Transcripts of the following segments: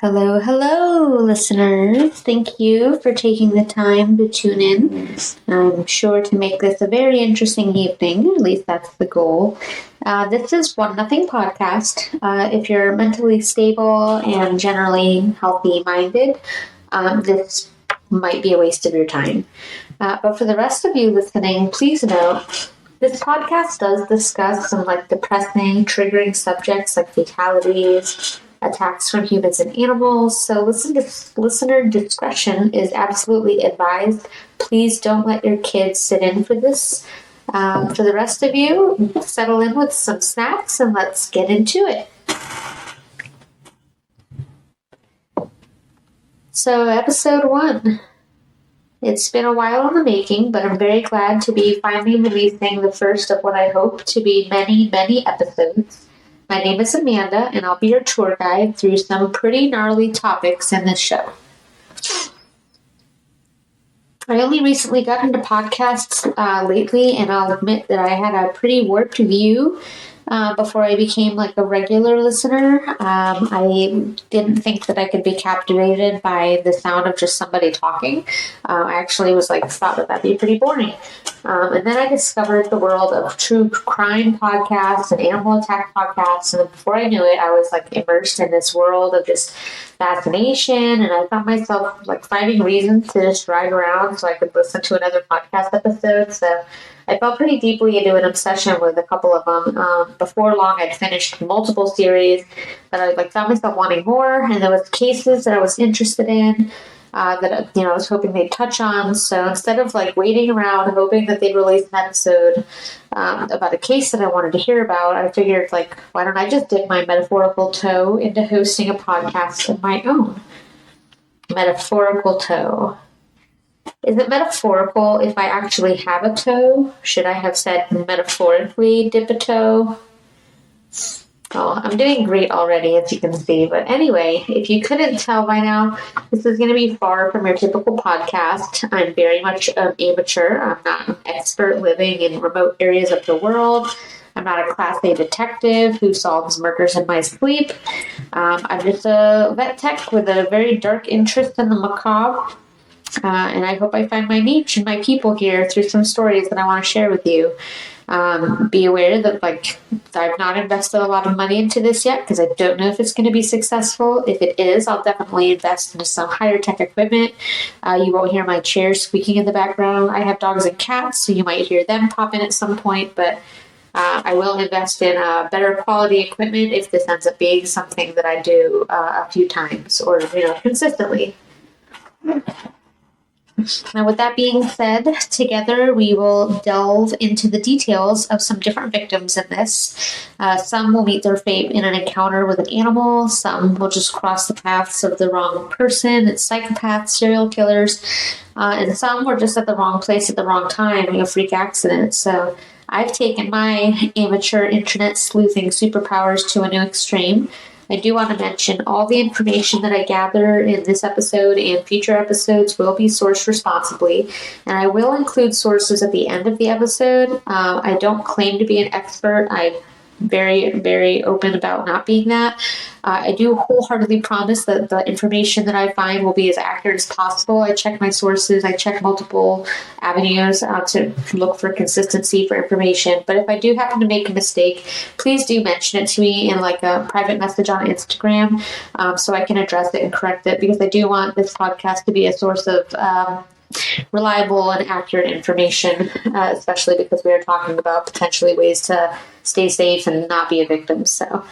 Hello, hello, listeners. Thank you for taking the time to tune in. I'm sure to make this a very interesting evening. At least that's the goal. This is One Nothing Podcast. If you're mentally stable and generally healthy-minded, this might be a waste of your time. But for the rest of you listening, please note this podcast does discuss some depressing, triggering subjects like fatalities, attacks from humans and animals. So listener discretion is absolutely advised. Please don't let your kids sit in for this. For the rest of you, settle in with some snacks and let's get into it. So episode 1. It's been a while in the making, but I'm very glad to be finally releasing the first of what I hope to be many, many episodes. My name is Amanda, and I'll be your tour guide through some pretty gnarly topics in this show. I only recently got into podcasts lately, and I'll admit that I had a pretty warped view before I became a regular listener. I didn't think that I could be captivated by the sound of just somebody talking. I actually was thought that that'd be pretty boring. And then I discovered the world of true crime podcasts and animal attack podcasts. And before I knew it, I was immersed in this world of just fascination. And I found myself finding reasons to just drive around so I could listen to another podcast episode. So I fell pretty deeply into an obsession with a couple of them. Before long, I'd finished multiple series that I found myself wanting more. And there was cases that I was interested in. That I was hoping they'd touch on. So instead of waiting around hoping that they'd release an episode about a case that I wanted to hear about, I figured why don't I just dip my metaphorical toe into hosting a podcast of my own? Metaphorical toe. Is it metaphorical if I actually have a toe? Should I have said metaphorically dip a toe? Oh, I'm doing great already, as you can see. But anyway, if you couldn't tell by now, this is going to be far from your typical podcast. I'm very much an amateur. I'm not an expert living in remote areas of the world. I'm not a Class A detective who solves murders in my sleep. I'm just a vet tech with a very dark interest in the macabre. And I hope I find my niche and my people here through some stories that I want to share with you. Be aware that I've not invested a lot of money into this yet because I don't know if it's going to be successful. If it is, I'll definitely invest into some higher tech equipment. You won't hear my chair squeaking in the background. I have dogs and cats, so you might hear them pop in at some point, but I will invest in better quality equipment if this ends up being something that I do a few times or consistently. Now, with that being said, together we will delve into the details of some different victims in this. Some will meet their fate in an encounter with an animal. Some will just cross the paths of the wrong person. It's psychopaths, serial killers. And some were just at the wrong place at the wrong time, freak accident. So I've taken my amateur internet sleuthing superpowers to a new extreme. I do want to mention all the information that I gather in this episode and future episodes will be sourced responsibly, and I will include sources at the end of the episode. I don't claim to be an expert. I'm very, very open about not being that. I do wholeheartedly promise that the information that I find will be as accurate as possible. I check my sources. I check multiple avenues to look for consistency for information. But if I do happen to make a mistake, please do mention it to me in a private message on Instagram so I can address it and correct it, because I do want this podcast to be a source of reliable and accurate information, especially because we are talking about potentially ways to stay safe and not be a victim. So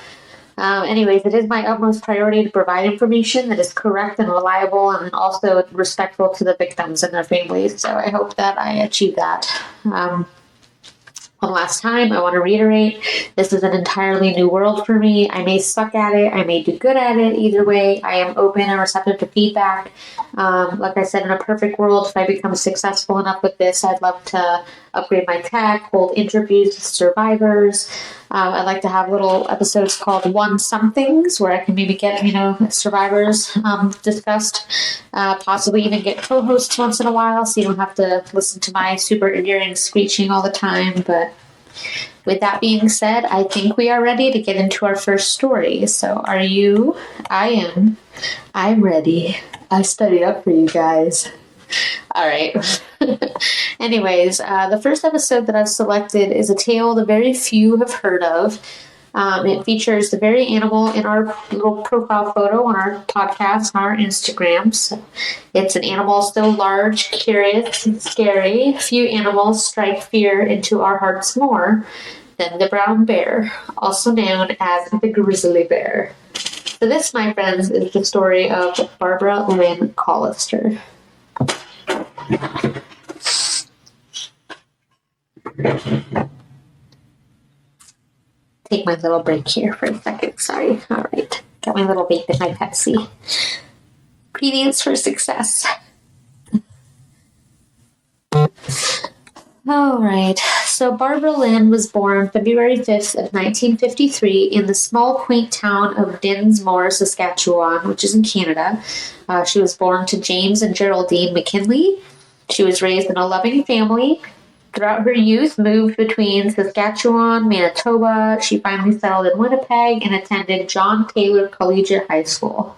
anyways, it is my utmost priority to provide information that is correct and reliable and also respectful to the victims and their families. So I hope that I achieve that. One last time, I want to reiterate, this is an entirely new world for me. I may suck at it. I may do good at it. Either way, I am open and receptive to feedback. Like I said, in a perfect world, if I become successful enough with this, I'd love to upgrade my tech, hold interviews with survivors. I'd like to have little episodes called One Somethings where I can maybe get, survivors discussed, possibly even get co-hosts once in a while so you don't have to listen to my super endearing screeching all the time. But with that being said, I think we are ready to get into our first story. So are you? I am. I'm ready. I studied up for you guys. All right. Anyways, the first episode that I've selected is a tale the very few have heard of. It features the very animal in our little profile photo on our podcast on our Instagram. So it's an animal so large, curious, and scary. Few animals strike fear into our hearts more than the brown bear, also known as the grizzly bear. So this, my friends, is the story of Barbara Lynn Collister. Take my little break here for a second. Sorry. All right. Got my little vape in my Pepsi. Ingredients for success. All right. So Barbara Lynn was born February 5th of 1953 in the small, quaint town of Dinsmore, Saskatchewan, which is in Canada. She was born to James and Geraldine McKinley. She was raised in a loving family. Throughout her youth, moved between Saskatchewan, Manitoba. She finally settled in Winnipeg and attended John Taylor Collegiate High School.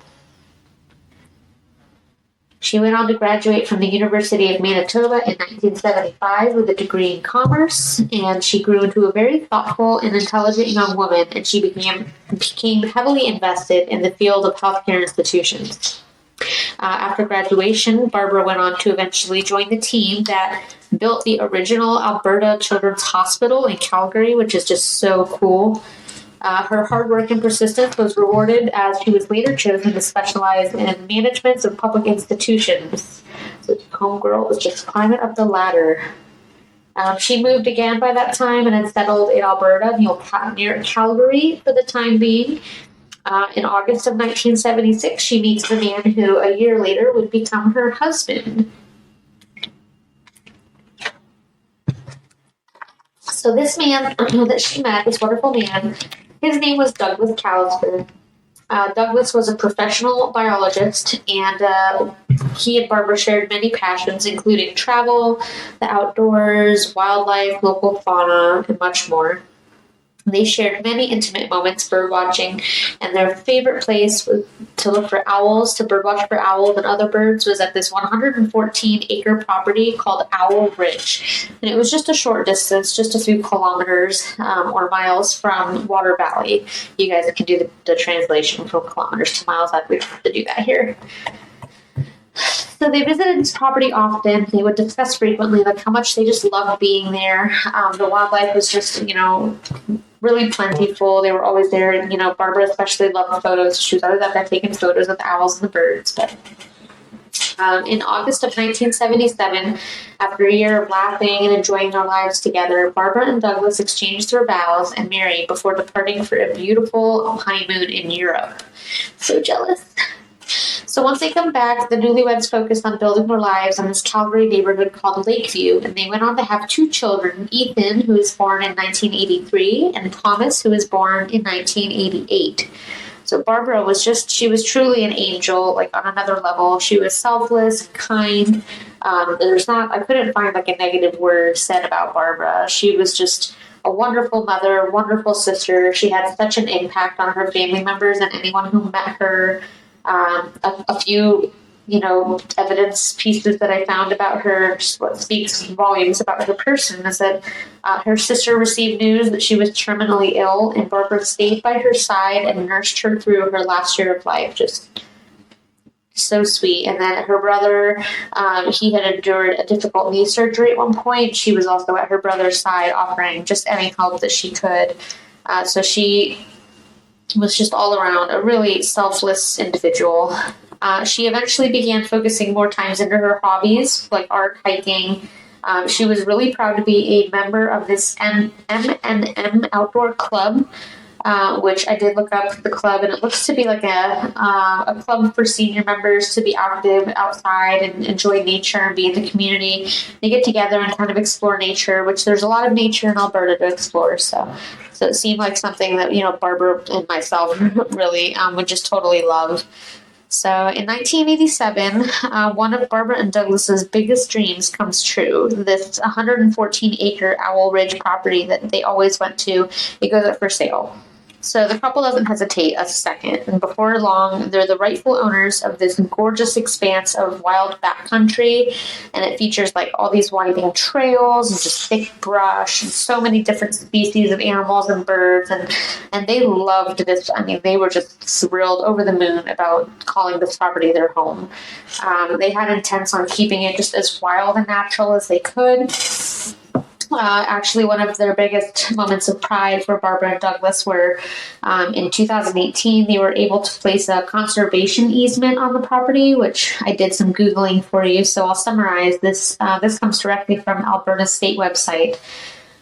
She went on to graduate from the University of Manitoba in 1975 with a degree in commerce, and she grew into a very thoughtful and intelligent young woman, and she became heavily invested in the field of healthcare institutions. After graduation, Barbara went on to eventually join the team that built the original Alberta Children's Hospital in Calgary, which is just so cool. Her hard work and persistence was rewarded as she was later chosen to specialize in management of public institutions. So homegirl was just climbing up the ladder. She moved again by that time and had settled in Alberta near Calgary for the time being. In August of 1976, she meets the man who a year later would become her husband. So this man that she met, this wonderful man, his name was Douglas Collister. Douglas was a professional biologist, and he and Barbara shared many passions, including travel, the outdoors, wildlife, local fauna, and much more. They shared many intimate moments bird watching, and their favorite place to look for owls, to birdwatch for owls and other birds, was at this 114-acre property called Owl Ridge. And it was just a short distance, just a few kilometers or miles from Water Valley. You guys can do the translation from kilometers to miles. We don't have to do that here. So they visited this property often. They would discuss frequently like how much they just loved being there. The wildlife was just, really plentiful. They were always there. Barbara especially loved photos. She was always out there taking photos of the owls and the birds. But in August of 1977, after a year of laughing and enjoying their lives together, Barbara and Douglas exchanged their vows and married before departing for a beautiful honeymoon in Europe. So jealous. So once they come back, the newlyweds focused on building their lives in this Calgary neighborhood called Lakeview, and they went on to have 2 children, Ethan, who was born in 1983, and Thomas, who was born in 1988. So Barbara she was truly an angel, like on another level. She was selfless and kind. I couldn't find like a negative word said about Barbara. She was just a wonderful mother, wonderful sister. She had such an impact on her family members and anyone who met her. A few, evidence pieces that I found about her, just what speaks volumes about her person, is that her sister received news that she was terminally ill, and Barbara stayed by her side and nursed her through her last year of life. Just so sweet. And then her brother, he had endured a difficult knee surgery at one point. She was also at her brother's side, offering just any help that she could. So she was just all around a really selfless individual. She eventually began focusing more times into her hobbies, like art, hiking. She was really proud to be a member of this M&M outdoor club, which I did look up the club, and it looks to be like a club for senior members to be active outside and enjoy nature and be in the community. They get together and kind of explore nature, which there's a lot of nature in Alberta to explore. So it seemed like something that, Barbara and myself really would just totally love. So in 1987, one of Barbara and Douglas's biggest dreams comes true. This 114-acre Owl Ridge property that they always went to, it goes up for sale. So the couple doesn't hesitate a second, and before long, they're the rightful owners of this gorgeous expanse of wild backcountry, and it features like all these winding trails and just thick brush and so many different species of animals and birds, and they loved this. I mean, they were just thrilled, over the moon about calling this property their home. They had intents on keeping it just as wild and natural as they could. Actually, one of their biggest moments of pride for Barbara and Douglas were in 2018, they were able to place a conservation easement on the property, which I did some Googling for you. So I'll summarize this. This comes directly from Alberta's state website.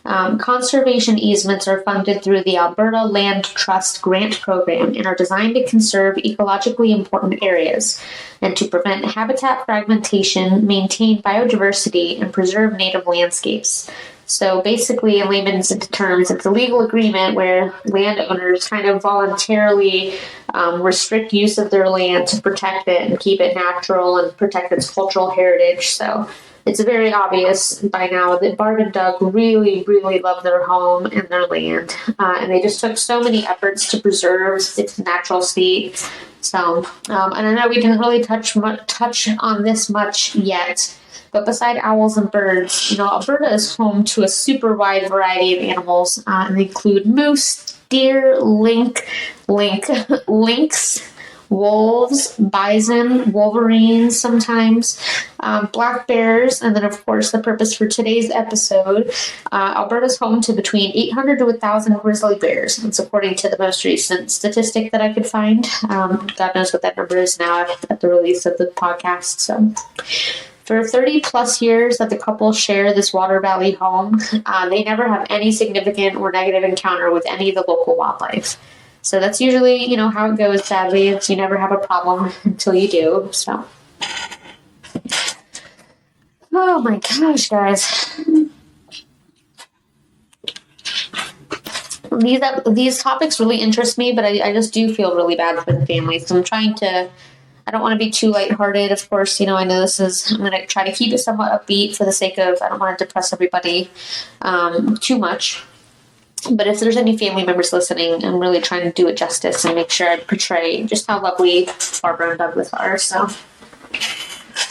Conservation easements are funded through the Alberta Land Trust Grant Program and are designed to conserve ecologically important areas and to prevent habitat fragmentation, maintain biodiversity, and preserve native landscapes. So basically, in layman's terms, it's a legal agreement where landowners kind of voluntarily restrict use of their land to protect it and keep it natural and protect its cultural heritage. So it's very obvious by now that Barb and Doug really, really love their home and their land. And they just took so many efforts to preserve its natural state. So, and I know we didn't really touch on this much yet, but beside owls and birds, Alberta is home to a super wide variety of animals, and they include moose, deer, lynx, wolves, bison, wolverines sometimes, black bears, and then, of course, the purpose for today's episode, Alberta's home to between 800 to 1,000 grizzly bears. That's according to the most recent statistic that I could find. God knows what that number is now at the release of the podcast. So, for 30 plus years that the couple share this Water Valley home, they never have any significant or negative encounter with any of the local wildlife. So that's usually, how it goes, sadly, is you never have a problem until you do. So, oh my gosh, guys. These topics really interest me, but I just do feel really bad for the family. So I don't want to be too lighthearted. Of course, I know I'm going to try to keep it somewhat upbeat for the sake of, I don't want to depress everybody too much. But if there's any family members listening, I'm really trying to do it justice and make sure I portray just how lovely Barbara and Douglas are. So,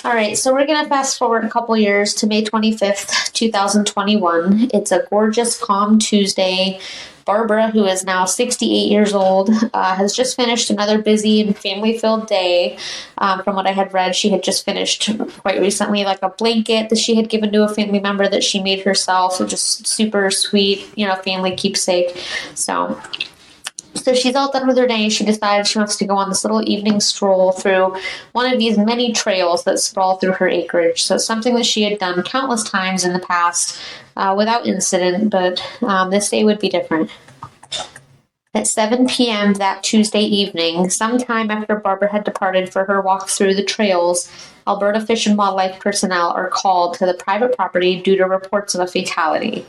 all right. So we're going to fast forward a couple years to May 25th, 2021. It's a gorgeous, calm Tuesday. Barbara, who is now 68 years old, has just finished another busy and family-filled day. From what I had read, she had just finished quite recently like a blanket that she had given to a family member that she made herself. So just super sweet, family keepsake. So she's all done with her day. She decided she wants to go on this little evening stroll through one of these many trails that sprawl through her acreage. So it's something that she had done countless times in the past without incident, but this day would be different. At 7 p.m. that Tuesday evening, sometime after Barbara had departed for her walk through the trails, Alberta Fish and Wildlife personnel are called to the private property due to reports of a fatality.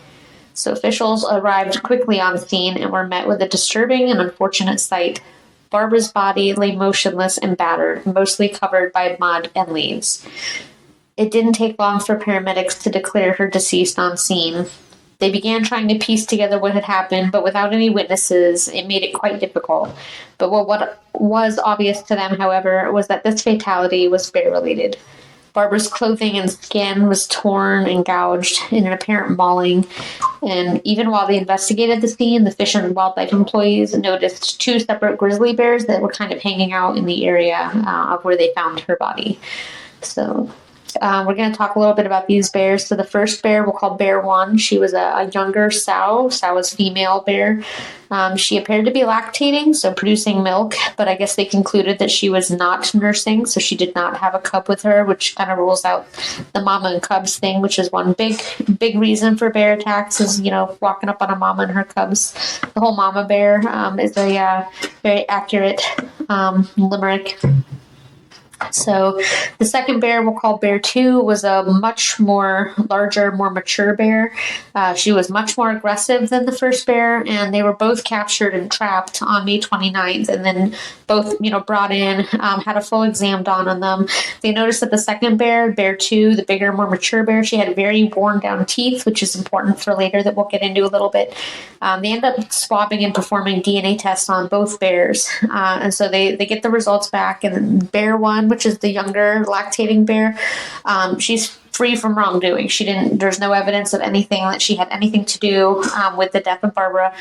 So officials arrived quickly on scene and were met with a disturbing and unfortunate sight. Barbara's body lay motionless and battered, mostly covered by mud and leaves. It didn't take long for paramedics to declare her deceased on scene. They began trying to piece together what had happened, but without any witnesses, it made it quite difficult. But what was obvious to them, however, was that this fatality was bear-related. Barbara's clothing and skin was torn and gouged in an apparent mauling, and even while they investigated the scene, the Fish and Wildlife employees noticed 2 separate grizzly bears that were kind of hanging out in the area of where they found her body. So we're going to talk a little bit about these bears. So the first bear we'll call Bear 1. She was a younger sow. Sow is female bear. She appeared to be lactating, so producing milk, but I guess they concluded that she was not nursing, so she did not have a cub with her, which kind of rules out the mama and cubs thing, which is one big reason for bear attacks is, walking up on a mama and her cubs. The whole mama bear is a very accurate limerick. So the second bear, we'll call Bear 2, was a much more larger, more mature bear. She was much more aggressive than the first bear, and they were both captured and trapped on May 29th, and then both, brought in, had a full exam done on them. They noticed that the second bear, Bear 2, the bigger, more mature bear, she had very worn down teeth, which is important for later that we'll get into a little bit. They end up swabbing and performing DNA tests on both bears, and so they get the results back, and Bear 1, which is the younger lactating bear, she's free from wrongdoing. There's no evidence of anything that she had anything to do with the death of Barbara.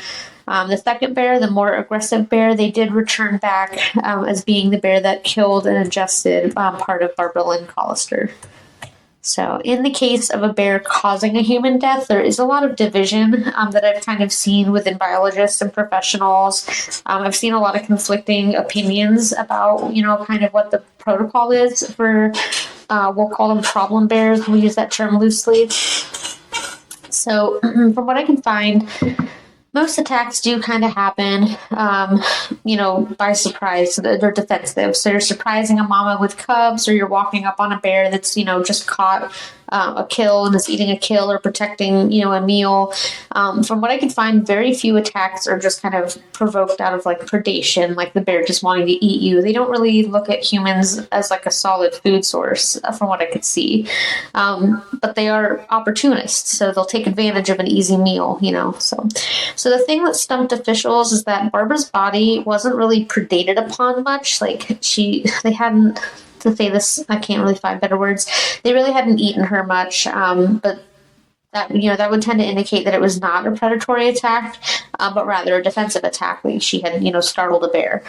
The second bear, the more aggressive bear, they did return back as being the bear that killed and ingested part of Barbara Lynn Collister. So in the case of a bear causing a human death, there is a lot of division that I've kind of seen within biologists and professionals. I've seen a lot of conflicting opinions about, kind of what the protocol is for, we'll call them problem bears. We use that term loosely. So from what I can find, most attacks do kind of happen, by surprise. They're defensive. So you're surprising a mama with cubs, or you're walking up on a bear that's, just caught a kill and is eating a kill or protecting, a meal. From what I can find, very few attacks are just kind of provoked out of like predation, like the bear just wanting to eat you. They don't really look at humans as like a solid food source, from what I could see. But they are opportunists, so they'll take advantage of an easy meal, So the thing that stumped officials is that Barbara's body wasn't really predated upon much. Like they hadn't, to say this, I can't really find better words. They really hadn't eaten her much, but that would tend to indicate that it was not a predatory attack, but rather a defensive attack. Like she had, startled a bear.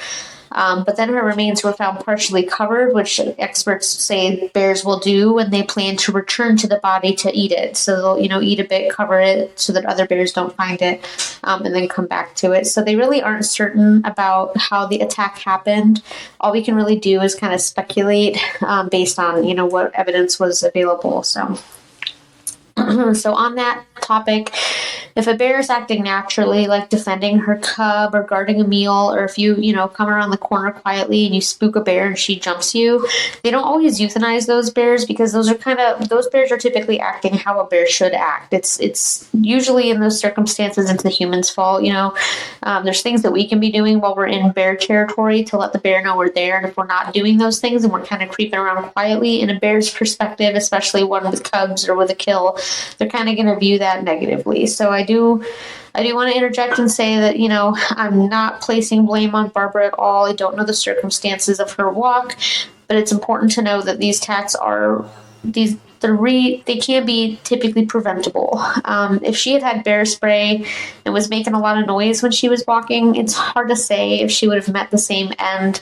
But then her remains were found partially covered, which experts say bears will do when they plan to return to the body to eat it. So they'll, eat a bit, cover it so that other bears don't find it, and then come back to it. So they really aren't certain about how the attack happened. All we can really do is kind of speculate based on, what evidence was available. So on that topic, if a bear is acting naturally, like defending her cub or guarding a meal, or if you, come around the corner quietly and you spook a bear and she jumps you, they don't always euthanize those bears, because those bears are typically acting how a bear should act. It's usually in those circumstances, it's the human's fault. There's things that we can be doing while we're in bear territory to let the bear know we're there. And if we're not doing those things and we're kind of creeping around quietly, in a bear's perspective, especially one with cubs or with a kill, they're kind of going to view that negatively. So I do want to interject and say that, I'm not placing blame on Barbara at all. I don't know the circumstances of her walk, but it's important to know that these attacks they can be typically preventable. If she had bear spray and was making a lot of noise when she was walking, it's hard to say if she would have met the same end.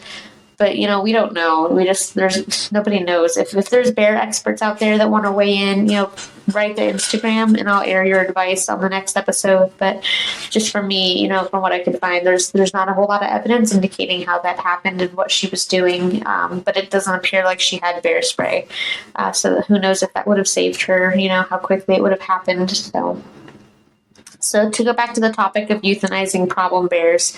But, we don't know. Nobody knows. If there's bear experts out there that want to weigh in, write their Instagram and I'll air your advice on the next episode. But just for me, from what I could find, there's not a whole lot of evidence indicating how that happened and what she was doing. But it doesn't appear like she had bear spray. So who knows if that would have saved her, how quickly it would have happened. So to go back to the topic of euthanizing problem bears,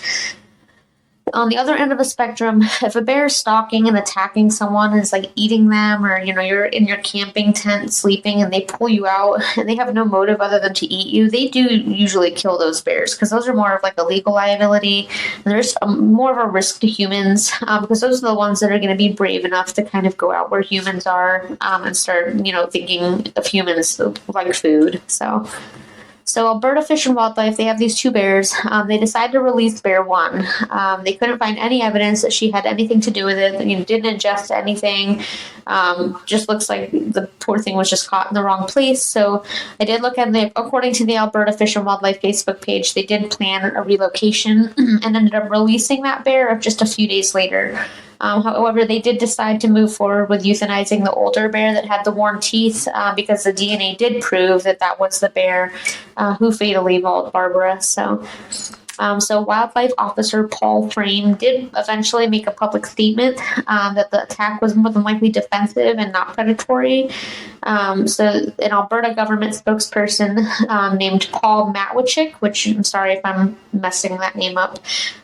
on the other end of the spectrum, if a bear is stalking and attacking someone and is like eating them, or you're in your camping tent sleeping and they pull you out and they have no motive other than to eat you, they do usually kill those bears, because those are more of like a legal liability. And there's more of a risk to humans, because those are the ones that are going to be brave enough to kind of go out where humans are and start thinking of humans like food. So Alberta Fish and Wildlife, they have these two bears. They decided to release Bear 1. They couldn't find any evidence that she had anything to do with it. Didn't ingest anything. Just looks like the poor thing was just caught in the wrong place. So I did look at according to the Alberta Fish and Wildlife Facebook page, they did plan a relocation and ended up releasing that bear just a few days later. However, they did decide to move forward with euthanizing the older bear that had the worn teeth, because the DNA did prove that was the bear who fatally mauled Barbara. So Wildlife Officer Paul Frame did eventually make a public statement that the attack was more than likely defensive and not predatory. So an Alberta government spokesperson named Paul Matwichik, which I'm sorry if I'm messing that name up,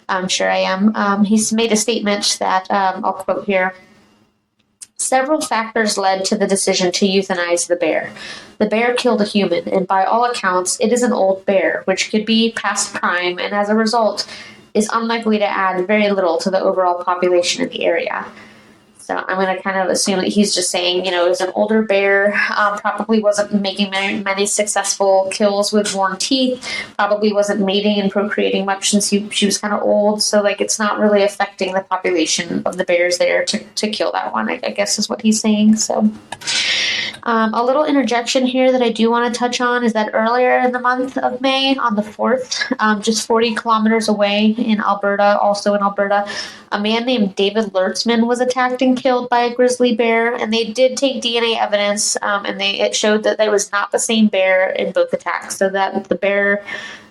I'm sure I am, he's made a statement that I'll quote here. Several factors led to the decision to euthanize the bear. The bear killed a human, and by all accounts, it is an old bear, which could be past prime, and as a result, is unlikely to add very little to the overall population in the area. So I'm going to kind of assume that he's just saying, it was an older bear, probably wasn't making many successful kills with worn teeth, probably wasn't mating and procreating much since she was kind of old. So, it's not really affecting the population of the bears there to kill that one, I guess is what he's saying. So, a little interjection here that I do want to touch on is that earlier in the month of May, on the 4th, just 40 kilometers away in Alberta, a man named Dayvid Lertzman was attacked and killed by a grizzly bear, and they did take DNA evidence, and it showed that was not the same bear in both attacks, so that the bear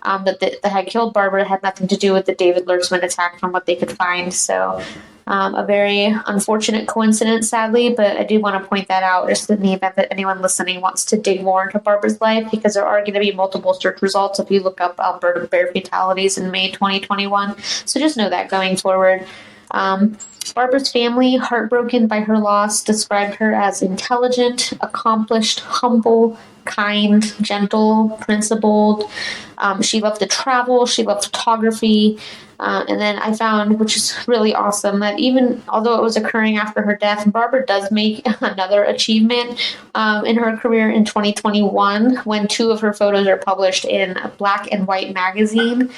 that had killed Barbara had nothing to do with the Dayvid Lertzman attack from what they could find. So a very unfortunate coincidence, sadly, but I do want to point that out just in the event that anyone listening wants to dig more into Barbara's life, because there are going to be multiple search results if you look up Alberta bear fatalities in May 2021. So just know that going forward. Barbara's family, heartbroken by her loss, described her as intelligent, accomplished, humble, kind, gentle, principled. She loved to travel. She loved photography. And then I found, which is really awesome, that even although it was occurring after her death, Barbara does make another achievement in her career in 2021 when 2 of her photos are published in a Black and White magazine.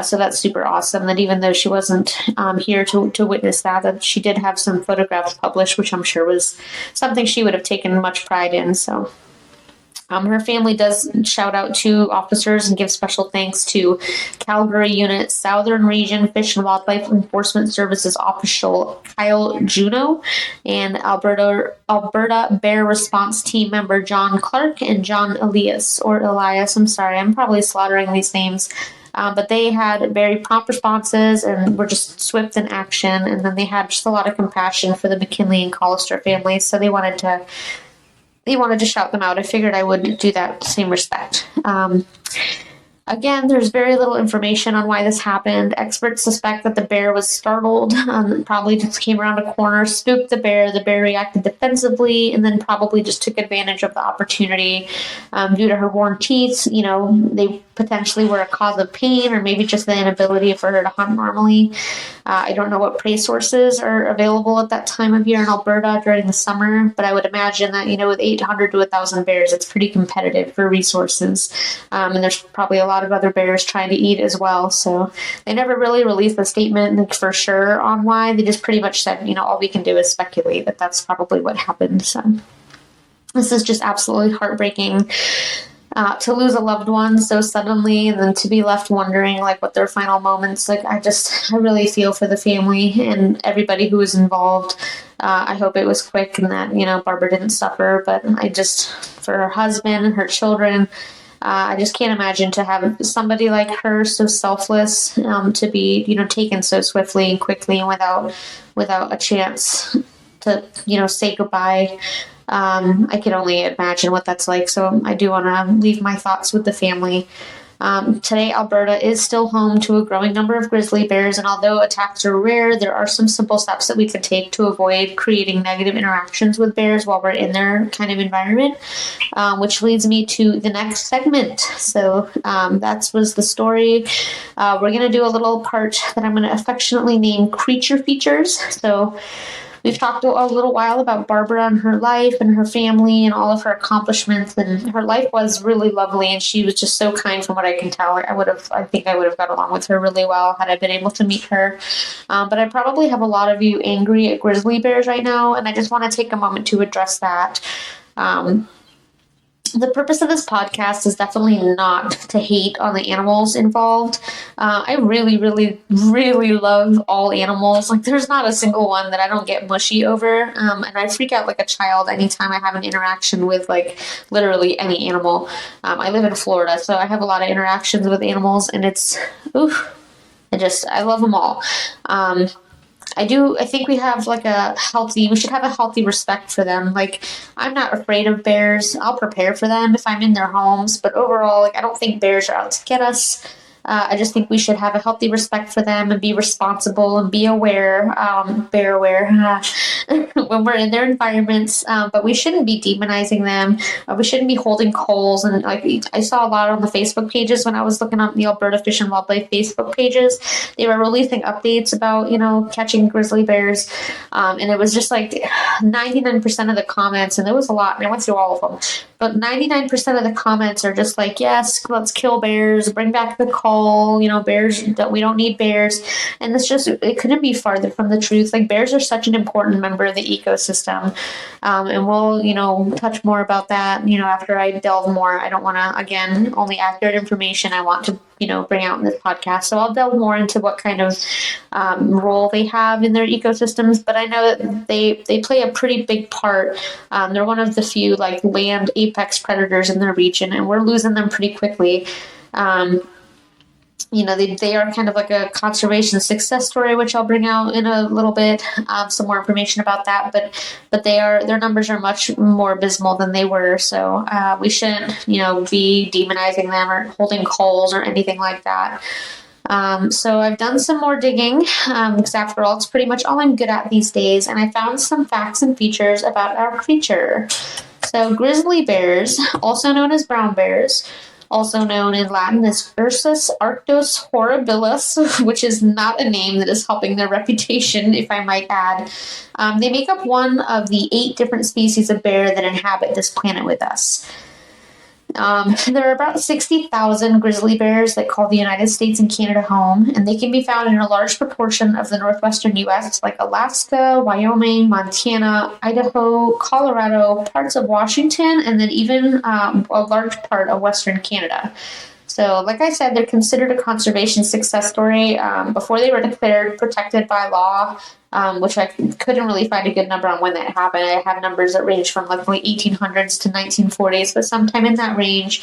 So that's super awesome that even though she wasn't here to witness that she did have some photographs published, which I'm sure was something she would have taken much pride in. So her family does shout out to officers and give special thanks to Calgary Unit Southern Region Fish and Wildlife Enforcement Services official Kyle Juneau and Alberta Bear Response Team member John Clark and John Elias. I'm sorry, I'm probably slaughtering these names. But they had very prompt responses and were just swift in action. And then they had just a lot of compassion for the McKinley and Collister families. So they wanted to shout them out. I figured I would do that same respect. Again, there's very little information on why this happened. Experts suspect that the bear was startled, probably just came around a corner, spooked the bear. The bear reacted defensively, and then probably just took advantage of the opportunity due to her worn teeth. They potentially were a cause of pain, or maybe just the inability for her to hunt normally. I don't know what prey sources are available at that time of year in Alberta during the summer, but I would imagine that, with 800 to 1,000 bears, it's pretty competitive for resources. And there's probably a lot of other bears trying to eat as well. So they never really released a statement for sure on why. They just pretty much said, all we can do is speculate that that's probably what happened. So this is just absolutely heartbreaking. To lose a loved one so suddenly and then to be left wondering what their final moments, I really feel for the family and everybody who was involved. I hope it was quick and that, Barbara didn't suffer, but for her husband and her children, I just can't imagine to have somebody like her so selfless, to be, taken so swiftly and quickly and without a chance to, say goodbye. I can only imagine what that's like. So I do want to leave my thoughts with the family. Today, Alberta is still home to a growing number of grizzly bears, and although attacks are rare, there are some simple steps that we can take to avoid creating negative interactions with bears while we're in their kind of environment, which leads me to the next segment. So that was the story. We're going to do a little part that I'm going to affectionately name Creature Features. So we've talked a little while about Barbara and her life and her family and all of her accomplishments, and her life was really lovely, and she was just so kind from what I can tell. I think I would have got along with her really well had I been able to meet her. But I probably have a lot of you angry at grizzly bears right now, and I just want to take a moment to address that. The purpose of this podcast is definitely not to hate on the animals involved. I really, really, really love all animals. There's not a single one that I don't get mushy over. And I freak out like a child anytime I have an interaction with, literally any animal. I live in Florida, so I have a lot of interactions with animals, and I love them all. I think we have we should have a healthy respect for them. I'm not afraid of bears. I'll prepare for them if I'm in their homes, but overall, I don't think bears are out to get us. I just think we should have a healthy respect for them and be responsible and be aware, bear aware when we're in their environments. But we shouldn't be demonizing them. We shouldn't be holding coals. And like I saw a lot on the Facebook pages when I was looking up the Alberta Fish and Wildlife Facebook pages. They were releasing updates about, catching grizzly bears. And it was just like 99% of the comments, and there was a lot, and I went through all of them, but 99% of the comments are just like, yes, let's kill bears, bring back the cull, bears, we don't need bears. And it couldn't be farther from the truth. Like, bears are such an important member of the ecosystem. And we'll, touch more about that, after I delve more. I don't want to, again, only accurate information I want to, bring out in this podcast. So I'll delve more into what kind of role they have in their ecosystems. But I know that they play a pretty big part. They're one of the few like land apex predators in their region, and we're losing them pretty quickly. They are kind of like a conservation success story, which I'll bring out in a little bit, some more information about that. But their numbers are much more abysmal than they were. So we shouldn't, be demonizing them or holding coals or anything like that. So I've done some more digging, because after all, it's pretty much all I'm good at these days. And I found some facts and features about our creature. So grizzly bears, also known as brown bears, also known in Latin as Ursus arctos horribilis, which is not a name that is helping their reputation, if I might add. They make up one of the 8 different species of bear that inhabit this planet with us. There are about 60,000 grizzly bears that call the United States and Canada home, and they can be found in a large proportion of the northwestern U.S., like Alaska, Wyoming, Montana, Idaho, Colorado, parts of Washington, and then even a large part of western Canada. So, like I said, they're considered a conservation success story. Before they were declared protected by law, which I couldn't really find a good number on when that happened. I have numbers that range from like the 1800s to 1940s, but sometime in that range,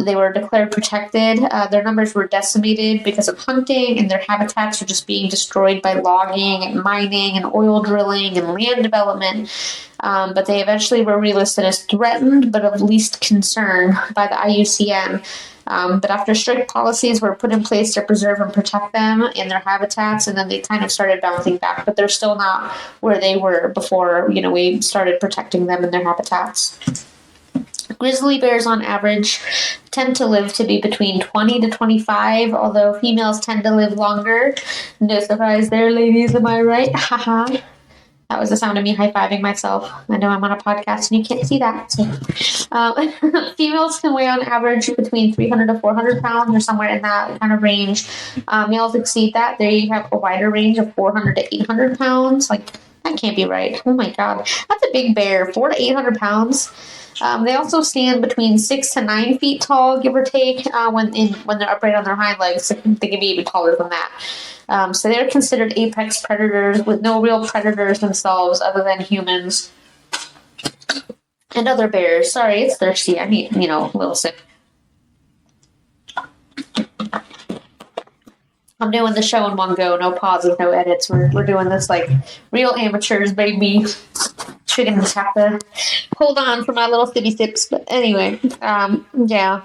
they were declared protected. Their numbers were decimated because of hunting, and their habitats were just being destroyed by logging and mining and oil drilling and land development. But they eventually were relisted as threatened, but of least concern by the IUCN. But after strict policies were put in place to preserve and protect them and their habitats, and then they kind of started bouncing back, but they're still not where they were before, we started protecting them and their habitats. Grizzly bears on average tend to live to be between 20 to 25, although females tend to live longer. No surprise there, ladies, am I right? Haha. That was the sound of me high-fiving myself. I know I'm on a podcast and you can't see that. So, females can weigh on average between 300 to 400 pounds or somewhere in that kind of range. Males exceed that. They have a wider range of 400 to 800 pounds. Like, that can't be right. Oh my God. That's a big bear. 400 to 800 pounds. They also stand between 6 to 9 feet tall, give or take, when they're upright on their hind legs. They can be even taller than that. So they're considered apex predators with no real predators themselves other than humans and other bears. Sorry, it's thirsty. I need, a little sip. I'm doing the show in one go, no pauses, no edits. We're doing this like real amateurs, baby. Chicken just have to hold on for my little sippy sips. But anyway, yeah.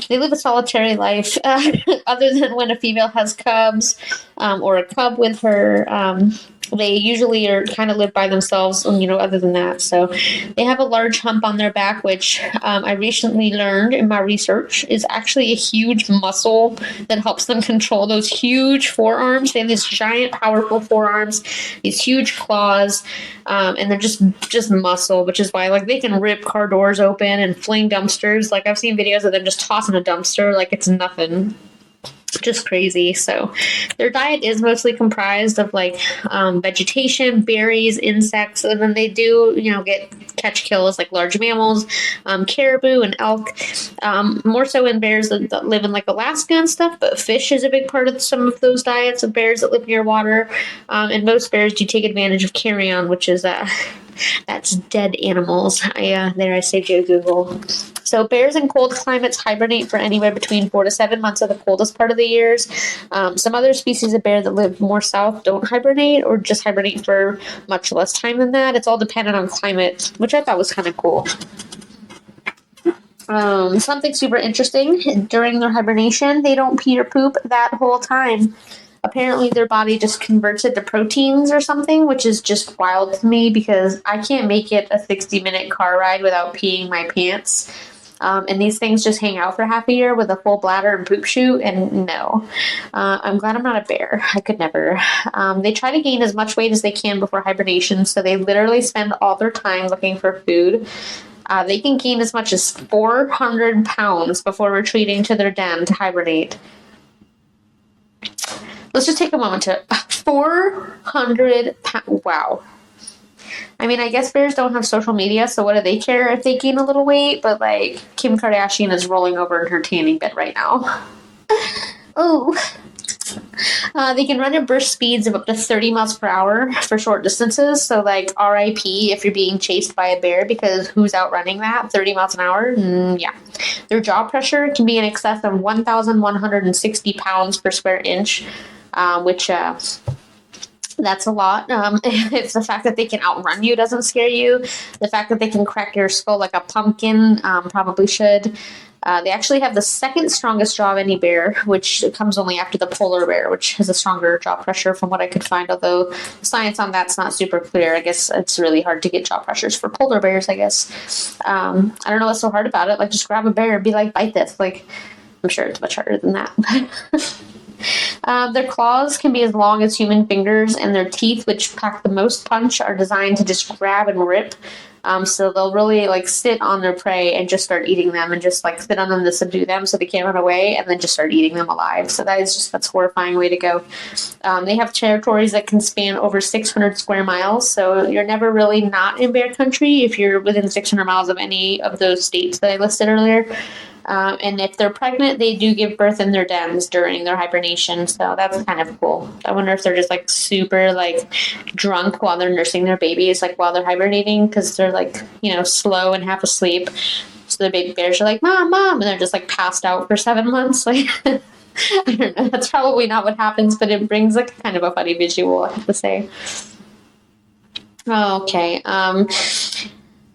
They live a solitary life, other than when a female has cubs, or a cub with her. They usually are kind of live by themselves, other than that. So they have a large hump on their back, which I recently learned in my research is actually a huge muscle that helps them control those huge forearms. They have these giant, powerful forearms, these huge claws, and they're just muscle, which is why they can rip car doors open and fling dumpsters. Like, I've seen videos of them just tossing a dumpster like it's nothing. Just crazy. So their diet is mostly comprised of vegetation, berries, insects, and then they do catch kills like large mammals, caribou and elk, more so in bears that live in Alaska and stuff, but fish is a big part of some of those diets of bears that live near water, and most bears do take advantage of carrion, which is that's dead animals. I saved you a Google. So bears in cold climates hibernate for anywhere between 4 to 7 months of the coldest part of the years. Some other species of bear that live more south don't hibernate, or just hibernate for much less time than that. It's all dependent on climate, which I thought was kind of cool. Something super interesting, during their hibernation, they don't pee or poop that whole time. Apparently their body just converts it to proteins or something, which is just wild to me because I can't make it a 60-minute car ride without peeing my pants. And these things just hang out for half a year with a full bladder and poop chute, and no. I'm glad I'm not a bear. I could never. They try to gain as much weight as they can before hibernation, so they literally spend all their time looking for food. They can gain as much as 400 pounds before retreating to their den to hibernate. Let's just take a moment to 400 pounds. Wow. I mean, I guess bears don't have social media, so what do they care if they gain a little weight? But, like, Kim Kardashian is rolling over in her tanning bed right now. Oh. They can run at burst speeds of up to 30 miles per hour for short distances. So, like, RIP if you're being chased by a bear, because who's outrunning that? 30 miles an hour? Yeah. Their jaw pressure can be in excess of 1,160 pounds per square inch, which... that's a lot. If the fact that they can outrun you doesn't scare you, the fact that they can crack your skull like a pumpkin probably should. They actually have the second strongest jaw of any bear, which comes only after the polar bear, which has a stronger jaw pressure from what I could find, although the science on that's not super clear. I guess it's really hard to get jaw pressures for polar bears, I guess. I don't know what's so hard about it. Like, just grab a bear and be like, bite this. Like, I'm sure it's much harder than that. Their claws can be as long as human fingers, and their teeth, which pack the most punch, are designed to just grab and rip. So they'll really, like, sit on their prey and just start eating them, and just, like, sit on them to subdue them so they can't run away, and then just start eating them alive. So that's a horrifying way to go. They have territories that can span over 600 square miles, so you're never really not in bear country if you're within 600 miles of any of those states that I listed earlier. And if they're pregnant, they do give birth in their dens during their hibernation, so that's kind of cool. I wonder if they're just, like, super, like, drunk while they're nursing their babies, like, while they're hibernating, because they're, like, slow and half asleep. So the baby bears are like, Mom, and they're just, like, passed out for 7 months. Like, I don't know. That's probably not what happens, but it brings, like, kind of a funny visual, I have to say. Okay.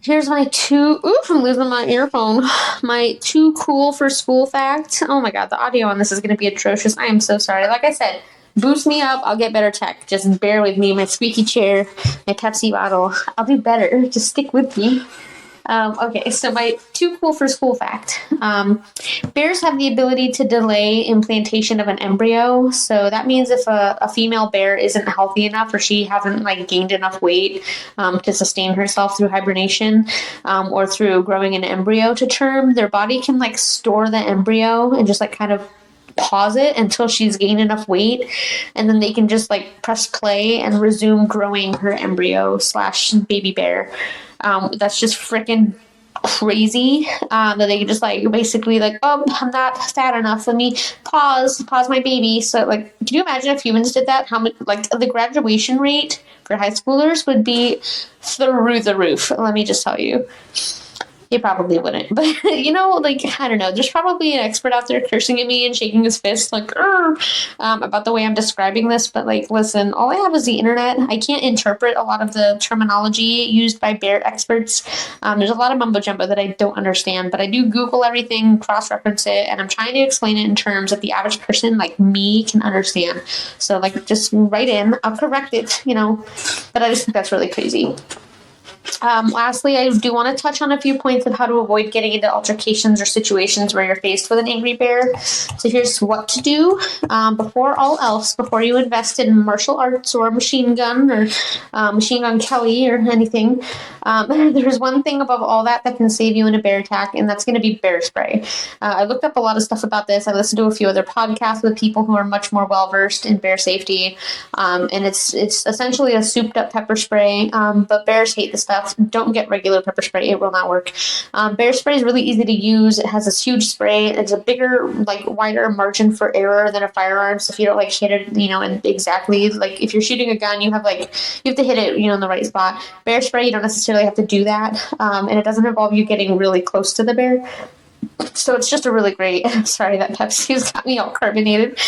Here's my I'm losing my earphone. My too cool for school fact. Oh my god, the audio on this is going to be atrocious. I am so sorry. Like I said, boost me up. I'll get better tech. Just bear with me. My squeaky chair, my Pepsi bottle. I'll do better. Just stick with me. Okay, so my too cool for school fact. Bears have the ability to delay implantation of an embryo. So that means if a female bear isn't healthy enough, or she hasn't, like, gained enough weight to sustain herself through hibernation, or through growing an embryo to term, their body can, like, store the embryo and just, like, kind of pause it until she's gained enough weight, and then they can just, like, press play and resume growing her embryo / baby bear. That's just freaking crazy, that they can just, like, basically, like, oh, I'm not fat enough, let me pause my baby. So, like, can you imagine if humans did that? How much, like, the graduation rate for high schoolers would be through the roof, let me just tell you. You probably wouldn't. But, like, I don't know. There's probably an expert out there cursing at me and shaking his fist, like, about the way I'm describing this. But, like, listen, all I have is the internet. I can't interpret a lot of the terminology used by bear experts. There's a lot of mumbo jumbo that I don't understand. But I do Google everything, cross-reference it, and I'm trying to explain it in terms that the average person, like me, can understand. So, like, just write in. I'll correct it, But I just think that's really crazy. Lastly, I do want to touch on a few points of how to avoid getting into altercations or situations where you're faced with an angry bear. So here's what to do. Before all else, before you invest in martial arts or machine gun or Machine Gun Kelly or anything, there's one thing above all that can save you in a bear attack, and that's going to be bear spray. I looked up a lot of stuff about this. I listened to a few other podcasts with people who are much more well-versed in bear safety, and it's essentially a souped-up pepper spray, but bears hate the stuff. Don't get regular pepper spray. It will not work. Bear spray is really easy to use. It has this huge spray. It's a bigger, like, wider margin for error than a firearm. So if you don't, like, hit it, and exactly, like, if you're shooting a gun, you have to hit it, in the right spot. Bear spray, you don't necessarily have to do that. And it doesn't involve you getting really close to the bear. So it's just a really great, sorry, that Pepsi's got me all carbonated.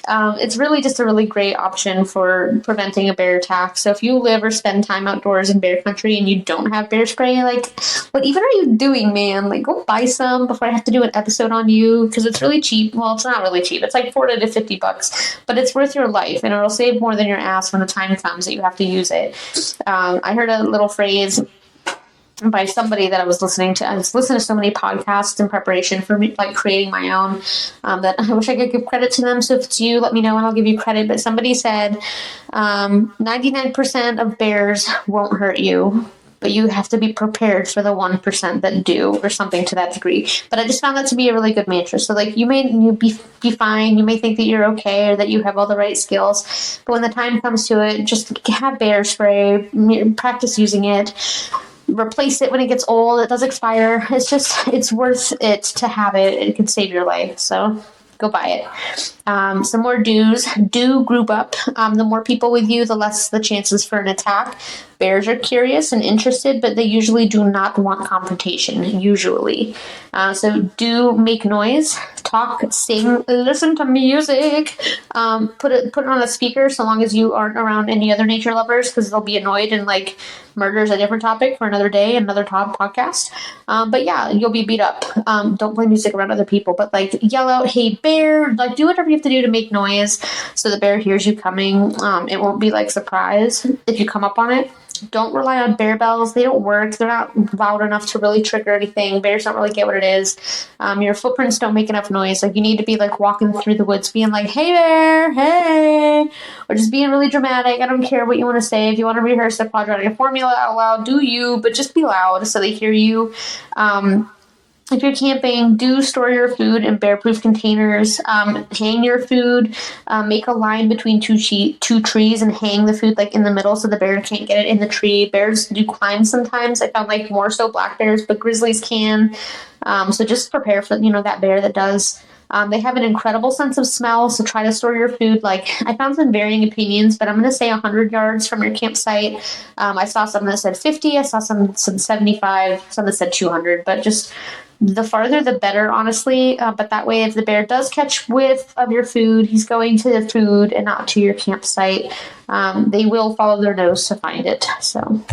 It's really just a really great option for preventing a bear attack. So if you live or spend time outdoors in bear country and you don't have bear spray, like, what even are you doing, man? Like, go buy some before I have to do an episode on you, because it's really cheap. Well, it's not really cheap. It's like $40 to $50, but it's worth your life, and it'll save more than your ass when the time comes that you have to use it. I heard a little phrase by somebody that I was listening to. I was listening to so many podcasts in preparation for me, like creating my own, that I wish I could give credit to them. So if it's you, let me know and I'll give you credit. But somebody said 99% of bears won't hurt you, but you have to be prepared for the 1% that do, or something to that degree. But I just found that to be a really good mantra. So like, you may be fine, you may think that you're okay or that you have all the right skills, but when the time comes to it, just have bear spray, practice using it. Replace it when it gets old. It does expire. It's worth it to have it. It could save your life. So go buy it. Some more do's. Do group up. The more people with you, the less the chances for an attack. Bears are curious and interested, but they usually do not want confrontation, usually. So do make noise, talk, sing, listen to music, put it on a speaker so long as you aren't around any other nature lovers, because they'll be annoyed, and like, murder's a different topic for another day, another podcast. But yeah, you'll be beat up. Don't play music around other people, but like, yell out, "Hey bear," like, do whatever you have to do to make noise so the bear hears you coming. It won't be like surprise if you come up on it. Don't rely on bear bells. They don't work. They're not loud enough to really trigger anything. Bears don't really get what it is. Your footprints don't make enough noise. Like, you need to be like walking through the woods being like, "Hey bear, hey," or just being really dramatic. I don't care what you want to say. If you want to rehearse the quadratic formula out loud, do you, but just be loud so they hear you. If you're camping, do store your food in bear-proof containers. Hang your food. Make a line between two trees and hang the food like in the middle so the bear can't get it in the tree. Bears do climb sometimes. I found like more so black bears, but grizzlies can. So just prepare for that bear that does. They have an incredible sense of smell, so try to store your food. Like, I found some varying opinions, but I'm going to say 100 yards from your campsite. I saw some that said 50. I saw some 75. Some that said 200. But just the farther, the better, honestly. But that way, if the bear does catch whiff of your food, he's going to the food and not to your campsite. They will follow their nose to find it. So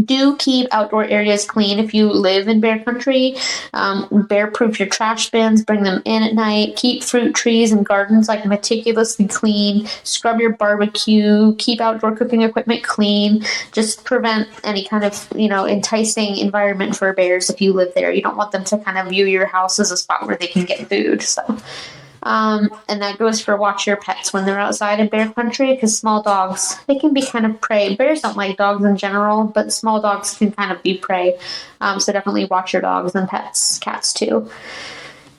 do keep outdoor areas clean if you live in bear country. Bear-proof your trash bins. Bring them in at night. Keep fruit trees and gardens like meticulously clean. Scrub your barbecue. Keep outdoor cooking equipment clean. Just prevent any kind of enticing environment for bears if you live there. You don't want them to kind of view your house as a spot where they can get food. So. And that goes for watch your pets when they're outside in bear country, because small dogs, they can be kind of prey. Bears don't like dogs in general, but small dogs can kind of be prey. So definitely watch your dogs and pets, cats too.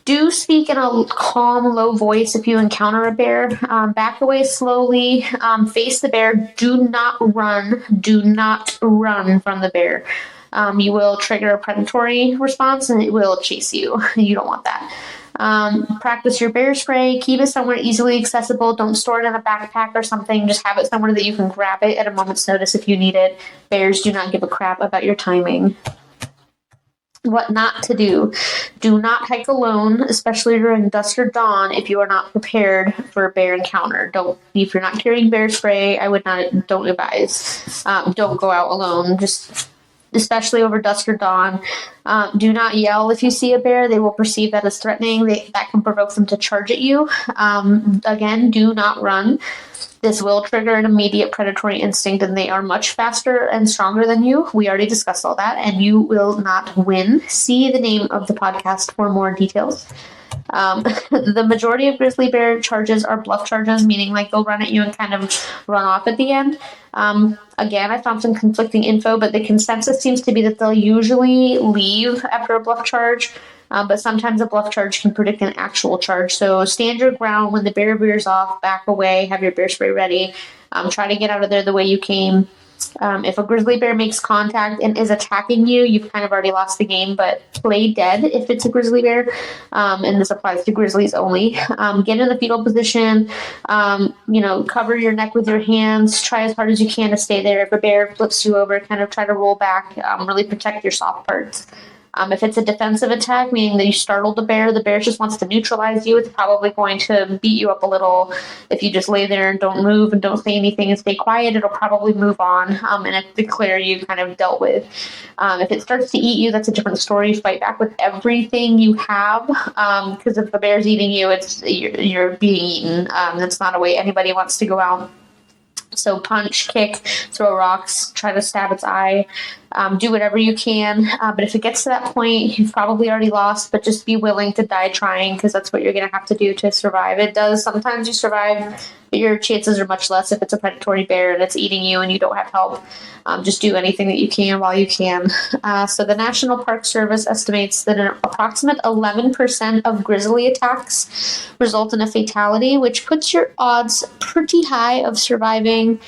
Do speak in a calm, low voice if you encounter a bear. Back away slowly. Face the bear. Do not run. Do not run from the bear. You will trigger a predatory response and it will chase you. You don't want that. Practice your bear spray. Keep it somewhere easily accessible. Don't store it in a backpack or something. Just have it somewhere that you can grab it at a moment's notice if you need it. Bears do not give a crap about your timing. What not to do. Do not hike alone, especially during dusk or dawn if you are not prepared for a bear encounter. If you're not carrying bear spray, don't advise. Don't go out alone. Especially over dusk or dawn. Do not yell if you see a bear. They will perceive that as threatening. That can provoke them to charge at you. Again, do not run. This will trigger an immediate predatory instinct, and they are much faster and stronger than you. We already discussed all that, and you will not win. See the name of the podcast for more details. The majority of grizzly bear charges are bluff charges, meaning like they'll run at you and kind of run off at the end. Again, I found some conflicting info, but the consensus seems to be that they'll usually leave after a bluff charge, but sometimes a bluff charge can predict an actual charge. So stand your ground when the bear veers off, back away, have your bear spray ready. Try to get out of there the way you came. If a grizzly bear makes contact and is attacking you, you've kind of already lost the game, but play dead if it's a grizzly bear. And this applies to grizzlies only. Get in the fetal position, cover your neck with your hands, try as hard as you can to stay there. If a bear flips you over, kind of try to roll back, really protect your soft parts. If it's a defensive attack, meaning that you startled the bear just wants to neutralize you. It's probably going to beat you up a little. If you just lay there and don't move and don't say anything and stay quiet, it'll probably move on and declare you kind of dealt with. If it starts to eat you, that's a different story. Fight back with everything you have, because if the bear's eating you, you're being eaten. That's not a way anybody wants to go out. So punch, kick, throw rocks, try to stab its eye, do whatever you can. But if it gets to that point, you've probably already lost, but just be willing to die trying, because that's what you're going to have to do to survive. It does. Sometimes you survive, but your chances are much less if it's a predatory bear and it's eating you and you don't have help. Just do anything that you can while you can. So the National Park Service estimates that an approximate 11% of grizzly attacks result in a fatality, which puts your odds pretty high of surviving.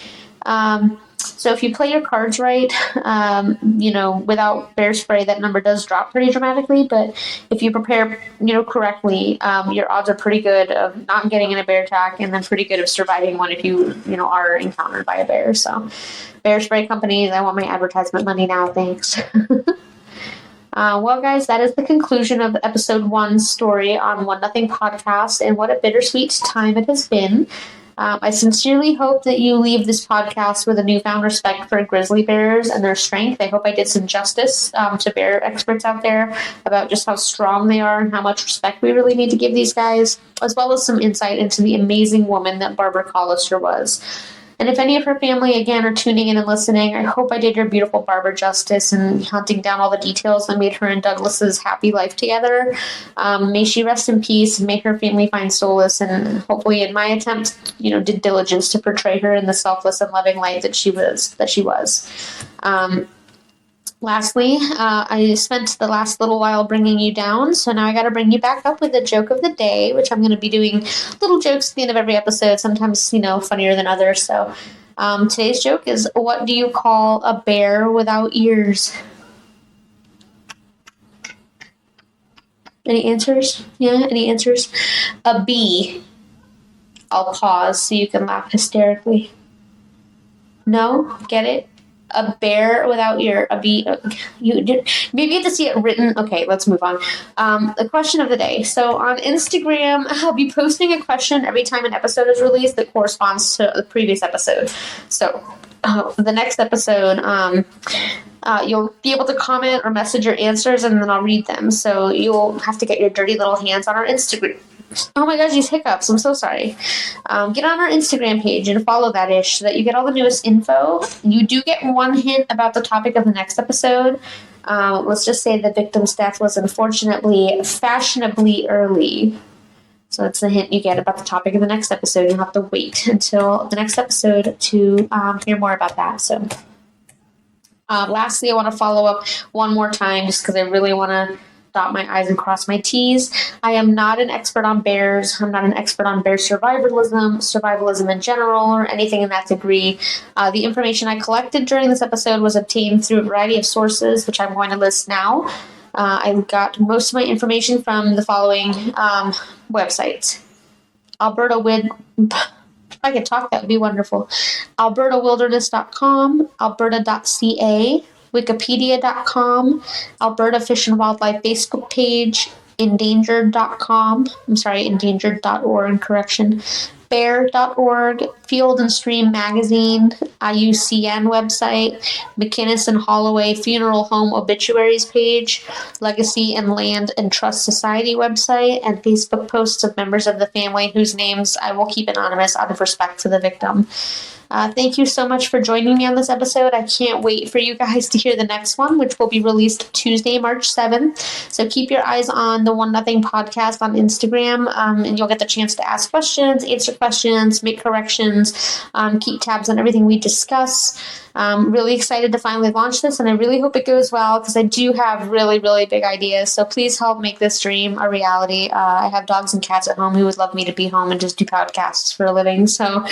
So if you play your cards right, without bear spray, that number does drop pretty dramatically. But if you prepare, correctly, your odds are pretty good of not getting in a bear attack, and then pretty good of surviving one if you are encountered by a bear. So bear spray companies, I want my advertisement money now. Thanks. Well, guys, that is the conclusion of episode 1's story on One Nothing Podcast, and what a bittersweet time it has been. I sincerely hope that you leave this podcast with a newfound respect for grizzly bears and their strength. I hope I did some justice to bear experts out there about just how strong they are and how much respect we really need to give these guys, as well as some insight into the amazing woman that Barbara Collister was. And if any of her family, again, are tuning in and listening, I hope I did your beautiful Barbara justice in hunting down all the details that made her and Douglas's happy life together. May she rest in peace, and may her family find solace, and hopefully in my attempt, did diligence to portray her in the selfless and loving light that she was. Lastly, I spent the last little while bringing you down, so now I got to bring you back up with a joke of the day, which I'm going to be doing little jokes at the end of every episode, sometimes, funnier than others. So today's joke is, what do you call a bear without ears? Any answers? Yeah, any answers? A bee. I'll pause so you can laugh hysterically. No? Get it? A bear without a bee. Maybe you have to see it written. Okay, let's move on. The question of the day. So on Instagram, I'll be posting a question every time an episode is released that corresponds to the previous episode. So the next episode, you'll be able to comment or message your answers, and then I'll read them. So you'll have to get your dirty little hands on our Instagram. Oh my gosh, these hiccups. I'm so sorry. Get on our Instagram page and follow that ish so that you get all the newest info. You do get one hint about the topic of the next episode. Let's just say the victim's death was unfortunately fashionably early. So that's the hint you get about the topic of the next episode. You'll have to wait until the next episode to hear more about that. So lastly, I want to follow up one more time just because I really want to dot my I's and cross my T's. I am not an expert on bears. I'm not an expert on bear survivalism in general, or anything in that degree. The information I collected during this episode was obtained through a variety of sources, which I'm going to list now. I got most of my information from the following websites. If I could talk, that would be wonderful. AlbertaWilderness.com, Alberta.ca, Wikipedia.com, Alberta Fish and Wildlife Facebook page, endangered.com, endangered.org, bear.org, Field and Stream Magazine, IUCN website, McInnes and Holloway Funeral Home Obituaries page, Legacy and Land and Trust Society website, and Facebook posts of members of the family whose names I will keep anonymous out of respect to the victim. Thank you so much for joining me on this episode. I can't wait for you guys to hear the next one, which will be released Tuesday, March 7th. So keep your eyes on the One Nothing podcast on Instagram, and you'll get the chance to ask questions, answer questions, make corrections, keep tabs on everything we discuss. Really excited to finally launch this, and I really hope it goes well because I do have really, really big ideas. So please help make this dream a reality. I have dogs and cats at home who would love me to be home and just do podcasts for a living. So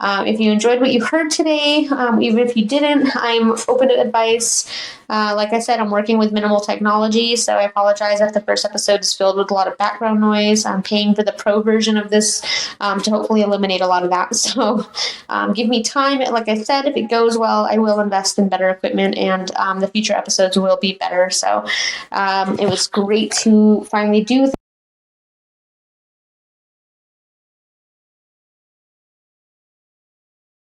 if you enjoyed what you heard today, even if you didn't, I'm open to advice. Like I said, I'm working with minimal technology, so I apologize if the first episode is filled with a lot of background noise. I'm paying for the pro version of this to hopefully eliminate a lot of that. So give me time. Like I said, if it goes well, I will invest in better equipment, and the future episodes will be better. So it was great to finally do